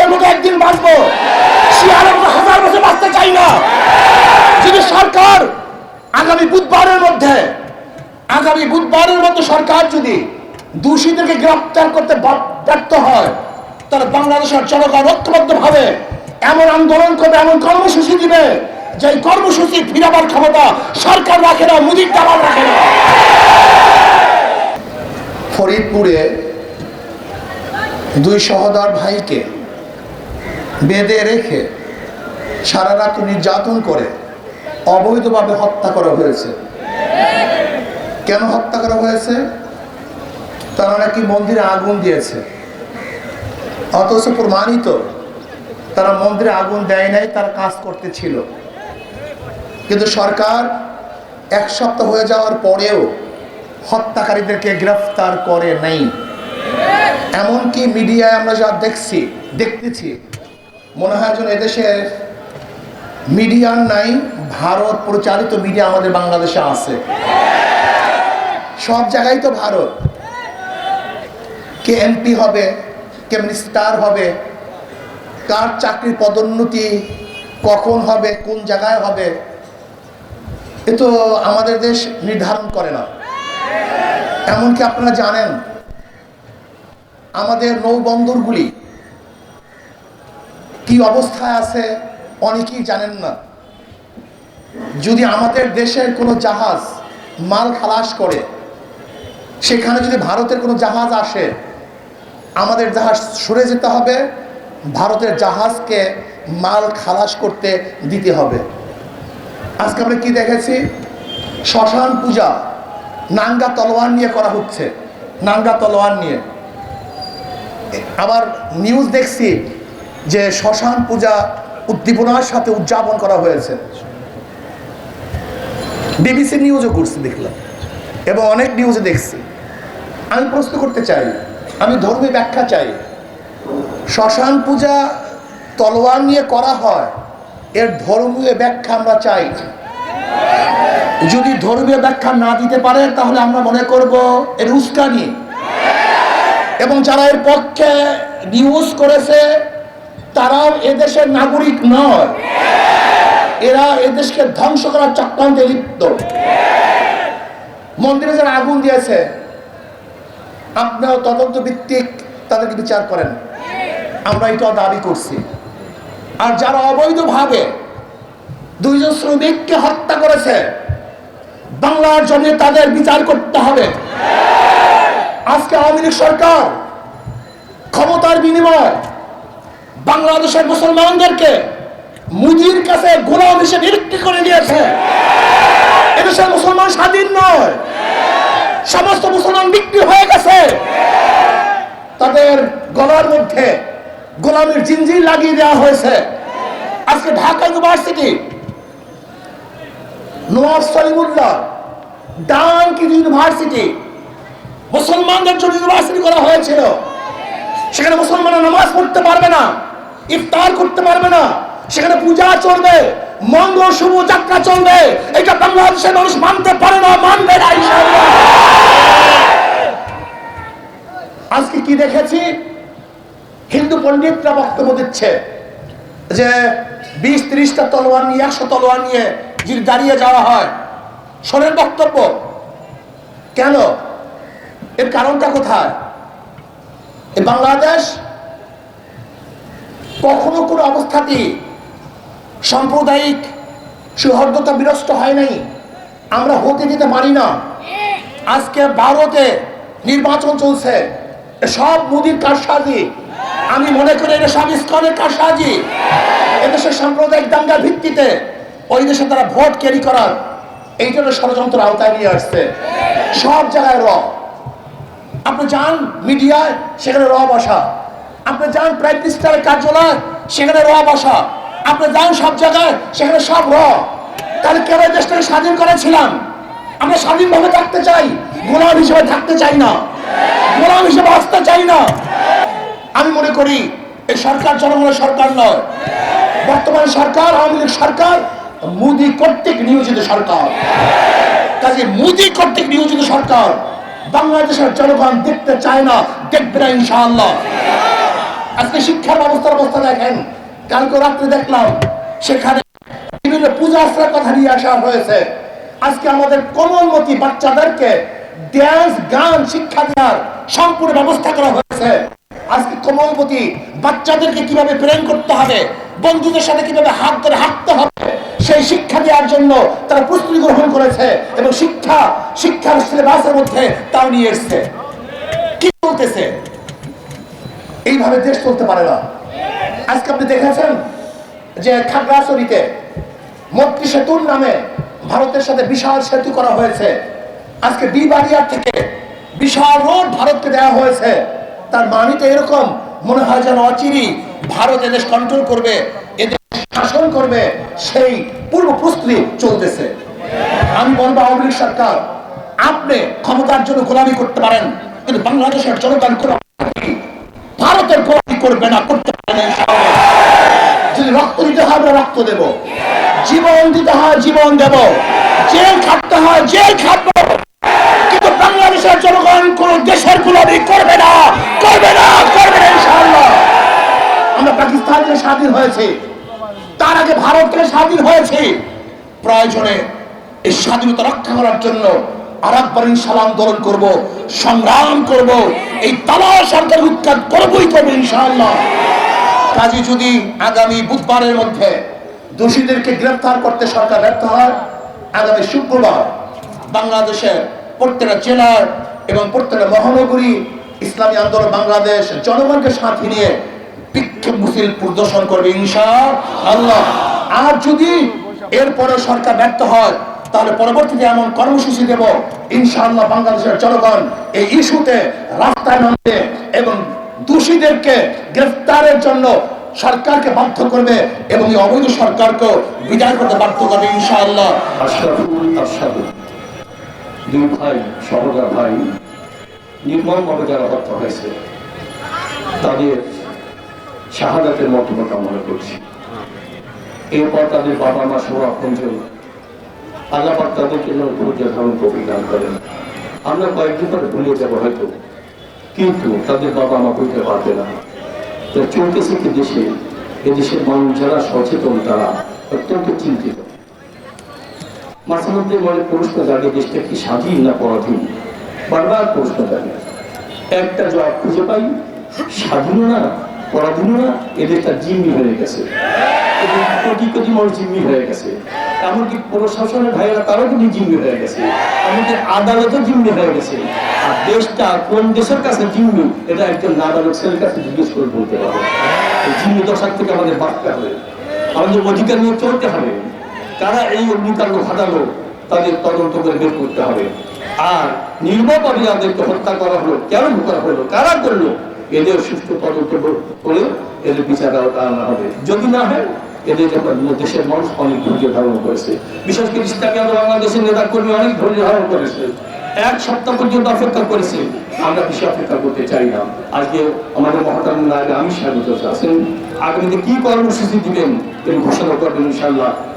শিয়ালের মতো একদিন বাঁচবো, শিয়ালের মতো 1000 বছর বাঁচতে চাই না। যদি সরকার আগামী বুধবারের মধ্যে সরকার যদি দোষীদেরকে গ্রেফতার করতে ব্যর্থ হয়, তাহলে বাংলাদেশের জনগণ ঐক্যবদ্ধভাবে এমন আন্দোলন করবে, এমন কর্মসূচি দিবে যে কর্মসূচি ফিরাবার ক্ষমতা সরকার রাখে না, মুজিব দালাল রাখে না। ফরিদপুরে 2 সহোদর ভাইকে বেঁধে রেখে সারা রাত নির্যাতন করে অবৈধভাবে হত্যা করা হয়েছে। কেন হত্যা করা হয়েছে? তারা নাকি মন্দিরে আগুন দিয়েছে, অথচ প্রমাণিত তারা মন্দিরে আগুন দেয় নাই, তারা কাজ করতেছিল। কিন্তু সরকার 1 সপ্তাহ হয়ে যাওয়ার পরেও হত্যাকারীদেরকে গ্রেফতার করে নাই। এমনকি মিডিয়ায় আমরা যা দেখতেছি, মনে হয় যেন এদেশের মিডিয়ার নাই, ভারত পরিচালিত মিডিয়া আমাদের বাংলাদেশে আছে। সব জায়গায় তো ভারত, কে এমপি হবে, কে মিনিস্টার হবে, কার চাকরির পদোন্নতি কখন হবে, কোন জায়গায় হবে, এ তো আমাদের দেশ নির্ধারণ করে না। এমনকি আপনারা জানেন আমাদের নৌবন্দরগুলি কি অবস্থায় আছে অনেকেই জানেন না। যদি আমাদের দেশের কোনো জাহাজ মাল খালাস করে, সেখানে যদি ভারতের কোনো জাহাজ আসে, আমাদের জাহাজ সরে যেতে হবে, ভারতের জাহাজকে মাল খালাস করতে দিতে হবে। আজকে আমরা কি দেখেছি? শ্মশান পূজা নাঙ্গা তলোয়ার নিয়ে করা হচ্ছে, নাঙ্গা তলোয়ার নিয়ে। আবার নিউজ দেখছি যে শ্মশান পূজা উদ্দীপনার সাথে উদযাপন করা হয়েছে। বিবিসি নিউজও করছি দেখলাম, এবং অনেক নিউজে দেখছি। আমি প্রশ্ন করতে চাই, আমি ধর্মীয় ব্যাখ্যা চাই। শ্মশান পূজা তলোয়ার নিয়ে করা হয়, এর ধর্মীয় ব্যাখ্যা আমরা চাই। যদি ধর্মীয় ব্যাখ্যা না দিতে পারে, তাহলে আমরা মনে করব এর উস্কানি। এবং যারা এর পক্ষে নিউজ করেছে তারাও এদেশের নাগরিক নয়, এরা এদেশকে ধ্বংস করার চক্রান্তে লিপ্ত। মন্দিরে যারা আগুন দিয়েছে, আপনারাও তদন্ত ভিত্তিক তাদেরকে বিচার করেন, আমরা এটা দাবি করছি। আর যারা অবৈধভাবে 2 জন শ্রমিককে হত্যা করেছে, বাংলার জমিনে তাদের বিচার করতে হবে। আজকে আওয়ামী লীগ সরকার ক্ষমতার বিনিময়ে বাংলাদেশের মুসলমানদেরকে মুজির কাছে গোলাম হিসেবে বিক্রি করে দিয়েছে। এদেশের মুসলমান স্বাধীন নয়, সমস্ত মুসলমান বিক্রি হয়ে গেছে। তাদের গলার মধ্যে গোলামের জিনজির লাগিয়ে দেওয়া হয়েছে। আজকে Dhaka university Nawab Salimullah donkey university মুসলমানদের জন্য ইউনিভার্সিটি করা হয়েছিল। সেখানে মুসলমানরা নামাজ পড়তে পারবে না, ইফতার করতে পারবে না, সেখানে পূজা চলবে, মঙ্গল শুভ যাত্রা চলবে। এটা বাংলাদেশের মানুষ মানতে পারে না, মানবে না ইনশাআল্লাহ। আজকে কি দেখেছি? হিন্দু পণ্ডিতরা বক্তব্য দিচ্ছে যে 20-30টা তলোয়ার নিয়ে, 100 তলোয়ার নিয়ে যদি দাঁড়িয়ে যাওয়া হয়। শোনেন বক্তব্য, কেন? এর কারণটা কোথায়? এই বাংলাদেশ কখনো কোনো অবস্থাতেই সাম্প্রদায়িক সৌহার্দ্যতা বিনষ্ট হয় নাই, আমরা হতে দিতে পারি না। আজকে ভারতে নির্বাচন চলছে, সব মোদির কারসাজি। আমি মনে করি এটা সব ইসকনের কারসাজি। এদেশের সাম্প্রদায়িক দাঙ্গার ভিত্তিতে ওই দেশে তারা ভোট ক্যারি করার এইটার ষড়যন্ত্র আওতায় নিয়ে আসছে। সব জায়গায় র, আপনি যান মিডিয়ায়, সেখানে র বসা। আপনি যান প্রাইম মিনিস্টারের কার্যালয়, সেখানে র বসা। আপনি যান সব জায়গায়, সেখানে সব র। তাহলে কেন এই দেশটাকে স্বাধীন করেছিলাম? আমরা স্বাধীনভাবে থাকতে চাই, গোলাম হিসেবে থাকতে চাই না, গোলাম হিসেবে আসতে চাই না। আমি মনে করি এই সরকার জনগণের সরকার নয়, বর্তমান সরকার আওয়ামী লীগ সরকার মোদী কর্তৃক নিয়োজিত সরকার। কাজে মোদী কর্তৃক নিয়োজিত সরকার বাংলাদেশের জনগণ দেখতে চায় না, দেখবে না ইনশাআল্লাহ। আজকে শিক্ষার ব্যবস্থার অবস্থা দেখেন। কালকে রাত্রে দেখলাম সেখানে বিভিন্ন পূজা আশ্রয়ের কথা নিয়ে আসা হয়েছে। আজকে আমাদের কোমলমতি বাচ্চাদেরকে ড্যান্স গান শিক্ষা দেওয়ার সম্পূর্ণ ব্যবস্থা করা হয়েছে। আজকে কোমলমতি বাচ্চাদেরকে কিভাবে প্রেম করতে হবে, বন্ধুদের সাথে কিভাবে হাত ধরে হাঁটতে হবে, সেই শিক্ষা দেওয়ার জন্য তারা প্রস্তুতি গ্রহণ করেছে এবং শিক্ষার সিলেবাসের মধ্যে তাও নিয়ে এসছে। কি বলতেছে? এইভাবে দেশ চলতে পারে না। আজকে আপনি দেখেছেন যে খাগড়াছড়িতে মৈত্রী সেতুর নামে ভারতের সাথে বিশাল সেতু করা হয়েছে। আজকে বিবাড়িয়ার থেকে বিশাল রোড ভারতকে দেওয়া হয়েছে। তার মানে তো এরকম মনে হয় যেন অচিরেই ভারত এদেশ কন্ট্রোল করবে, এদেশ শাসন করবে, সেই পূর্ব প্রস্তুতি চলতেছে। আমি বলবো আওয়ামী লীগ সরকার, আপনি ক্ষমতার জন্য গোলামি করতে পারেন, কিন্তু বাংলাদেশের জনগণ ভারতের গোলামি করবে না, করতে পারে না। যদি রক্ত দিতে হয় আমরা রক্ত দেব, জীবন দিতে হয় জীবন দেব, জেল খাটতে হয় জেল খাটবো, কিন্তু বাংলাদেশের জনগণ কোন দেশের গোলামি করবে না, করবে না, করবে না ইনশাআল্লাহ। আমরা পাকিস্তান থেকে স্বাধীন হয়েছি, তার আগে ভারত থেকে স্বাধীন হয়েছি। প্রয়োজনে এই স্বাধীনতা রক্ষা করার জন্য আরেকবার ইনশাআল্লাহ আন্দোলন করব, সংগ্রাম করব, এই তালা সরকার উৎখাত করবই করবো ইনশাআল্লাহ। কাজী যদি আগামী বুধবারের মধ্যে দোষীদেরকে গ্রেফতার করতে সরকার ব্যর্থ হয়, আগামী শুক্রবার বাংলাদেশের প্রত্যেকটা জেলার এবং প্রত্যেকটা মহানগরী ইসলামী আন্দোলন বাংলাদেশ জনগণকে সাথে নিয়ে বিক্ষোভ মিছিল প্রদর্শন করবে ইনশাআল্লাহ। আর যদি এরপরে সরকার ব্যর্থ হয়, তাহলে পরবর্তীতে এমন কর্মসূচি দেব ইনশাআল্লাহ। বাংলাদেশের জনগণ এই ইস্যুতে রাস্তায় নামবে এবং দোষীদেরকে গ্রেফতারের জন্য সরকারকে বাধ্য করবে এবং এই অবৈধ সরকারকে বিদায় করতে বাধ্য করবে ইনশাআল্লাহ। দুই ভাই সহোদর ভাই নির্মমভাবে যারা হত্যা হয়েছে, তাদের শাহাদাতের মর্তবা কামনা করছি। এরপর তাদের বাবা মা সহ আপনজন, আল্লাহ পাক তাদেরকে ধৈর্য ধারণ তৌফিক দান করেন। আমরা কয়েকদিন পরে ভুলে যাবো হয়তো, কিন্তু তাদের বাবা মা বলতে পারবে না। তো চলতেছে কি দেশে, এদেশের মানুষ যারা সচেতন তারা অত্যন্ত চিন্তিত। মাঝে মধ্যে মনে প্রশ্ন জাগে, দেশটা কি স্বাধীন না পরাধীন? বারবার প্রশ্ন জাগে, একটা জবাব খুঁজে পাই, স্বাধীন না পরাধীন না, এদেরটা জিম্মি হয়ে গেছে। কোটি কোটি মানুষ জিম্মি হয়ে গেছে, এমনকি প্রশাসনের ভাইয়েরা তারও কিন্তু জিম্মি হয়ে গেছে, এমনকি আদালতও জিম্মি হয়ে গেছে। আর দেশটা কোন দেশের কাছে জিম্মি, এটা একজন নাবালক ছেলের কাছে জিজ্ঞেস করে বলতে পারবে। এই জিম্মি দশার থেকে আমাদের বাঁচতে হবে, আমাদের অধিকার নিয়ে চলতে হবে। কারা এই অগ্নিকাণ্ড ঘটালো তাদের তদন্ত করে বের করতে হবে। আর নির্মমভাবে যাদেরকে হত্যা করা হলো, কেন করা হলো, কারা করলো, এদের সুষ্ঠু তদন্ত করে এদের বিচার আনা হবে। যদি না হয়, এদের দেশের মানুষ অনেক ধৈর্য ধারণ করেছে, বিশেষ করে ইসলামী আন্দোলন বাংলাদেশের নেতা কর্মী অনেক ধৈর্য ধারণ করেছে, এক সপ্তাহ পর্যন্ত অপেক্ষা করেছে। আমরা বেশি অপেক্ষা করতে চাই না। আজকে আমাদের মহাতারাম নায়েবে আমির সাহেব আছেন, আগামীতে কি কর্মসূচি দিবেন তিনি ঘোষণা করবেন ইনশাআল্লাহ।